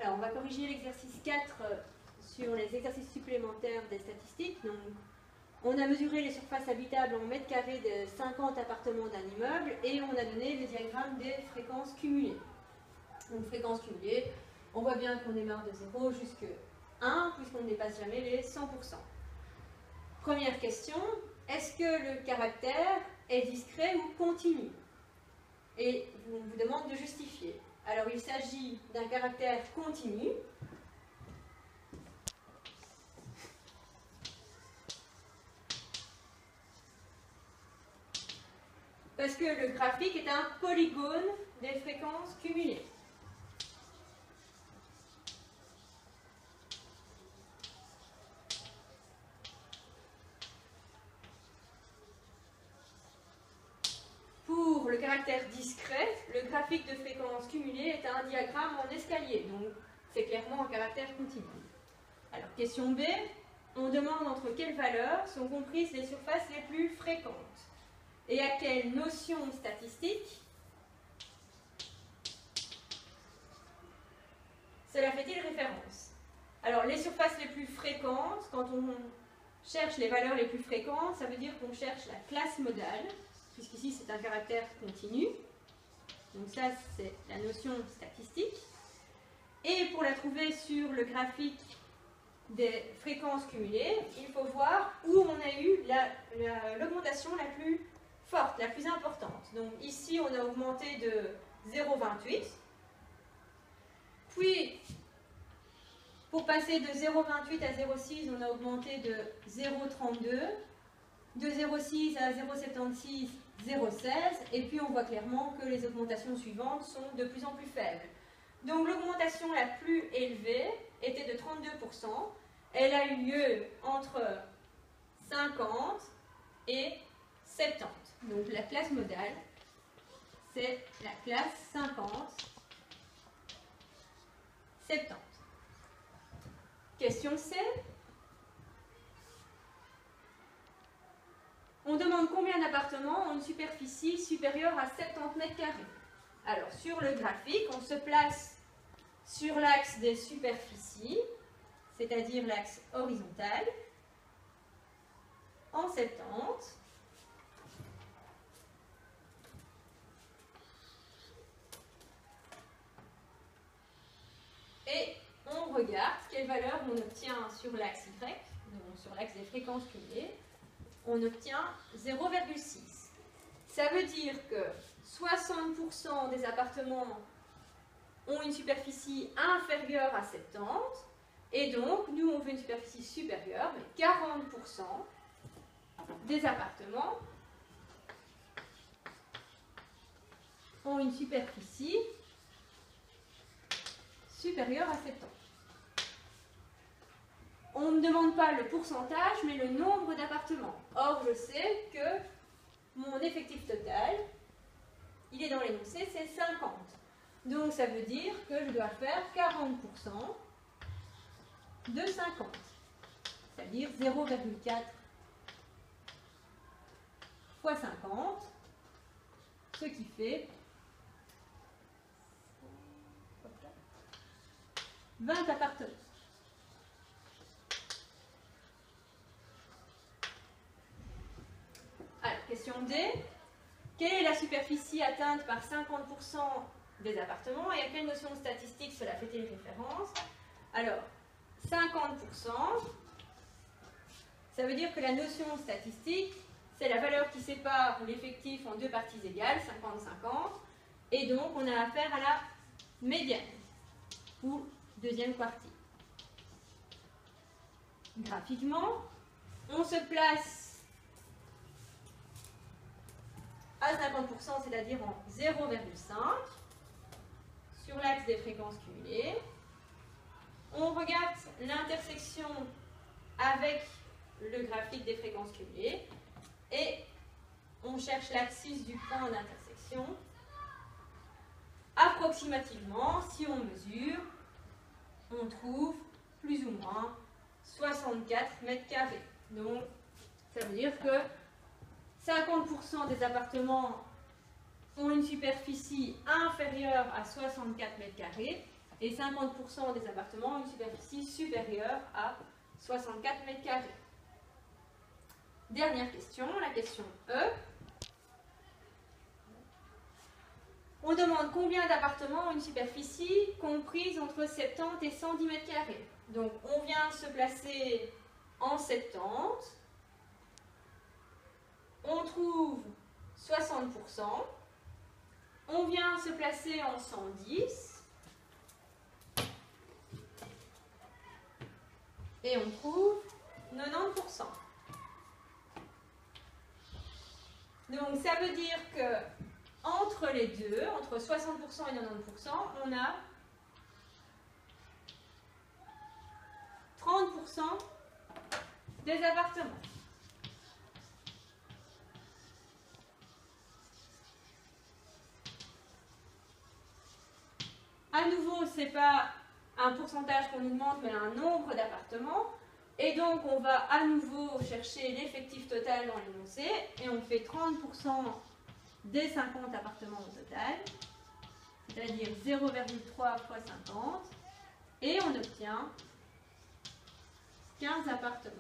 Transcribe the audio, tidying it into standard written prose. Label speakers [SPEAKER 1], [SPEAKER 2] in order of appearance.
[SPEAKER 1] Alors, on va corriger l'exercice 4 sur les exercices supplémentaires des statistiques. Donc, on a mesuré les surfaces habitables en mètres carrés de 50 appartements d'un immeuble et on a donné le diagramme des fréquences cumulées. Donc, fréquences cumulées, on voit bien qu'on démarre de 0 jusqu'à 1 puisqu'on ne dépasse jamais les 100%. Première question, est-ce que le caractère est discret ou continu? Et on vous demande de justifier. Alors, il s'agit d'un caractère continu. Parce que le graphique est un polygone des fréquences cumulées. Pour le caractère discret, le graphique de fréquences cumulées est un diagramme en escalier, donc c'est clairement un caractère continu. Alors, question B, on demande entre quelles valeurs sont comprises les surfaces les plus fréquentes et à quelle notion statistique cela fait-il référence? Alors, les surfaces les plus fréquentes, quand on cherche les valeurs les plus fréquentes, ça veut dire qu'on cherche la classe modale, puisqu'ici c'est un caractère continu. Donc ça, c'est la notion statistique. Et pour la trouver sur le graphique des fréquences cumulées, il faut voir où on a eu l'augmentation la plus forte, la plus importante. Donc ici, on a augmenté de 0,28. Puis, pour passer de 0,28 à 0,6, on a augmenté de 0,32. De 0,6 à 0,76, 0,16. Et puis, on voit clairement que les augmentations suivantes sont de plus en plus faibles. Donc, l'augmentation la plus élevée était de 32%. Elle a eu lieu entre 50 et 70. Donc, la classe modale, c'est la classe 50, 70. Question C. On demande combien d'appartements ont une superficie supérieure à 70 mètres carrés. Alors, sur le graphique, on se place sur l'axe des superficies, c'est-à-dire l'axe horizontal, en 70. Et on regarde quelle valeur on obtient sur l'axe Y, donc sur l'axe des fréquences cumulées. On obtient 0,6. Ça veut dire que 60% des appartements ont une superficie inférieure à 70, et donc nous on veut une superficie supérieure, mais 40% des appartements ont une superficie supérieure à 70. On ne me demande pas le pourcentage, mais le nombre d'appartements. Or, je sais que mon effectif total, il est dans l'énoncé, c'est 50. Donc, ça veut dire que je dois faire 40% de 50. C'est-à-dire 0,4 fois 50, ce qui fait 20 appartements. Alors, question D. Quelle est la superficie atteinte par 50% des appartements et à quelle notion statistique cela fait-il référence? Alors, 50%, ça veut dire que la notion statistique, c'est la valeur qui sépare l'effectif en deux parties égales, 50-50, et donc on a affaire à la médiane, ou deuxième partie. Graphiquement, on se place à 50%, c'est-à-dire en 0,5, sur l'axe des fréquences cumulées. On regarde l'intersection avec le graphique des fréquences cumulées et on cherche l'axis du point d'intersection. Approximativement, si on mesure, on trouve plus ou moins 64 mètres carrés. Donc, ça veut dire que 50% des appartements ont une superficie inférieure à 64 mètres carrés et 50% des appartements ont une superficie supérieure à 64 mètres carrés. Dernière question, la question E. On demande combien d'appartements ont une superficie comprise entre 70 et 110 mètres carrés. Donc on vient se placer en 70. On trouve 60%. On vient se placer en 110. Et on trouve 90%. Donc ça veut dire que entre les deux, entre 60% et 90%, on a 30% des appartements. À nouveau, ce n'est pas un pourcentage qu'on nous demande, mais un nombre d'appartements. Et donc, on va à nouveau chercher l'effectif total dans l'énoncé. Et on fait 30% des 50 appartements au total, c'est-à-dire 0,3 fois 50. Et on obtient 15 appartements.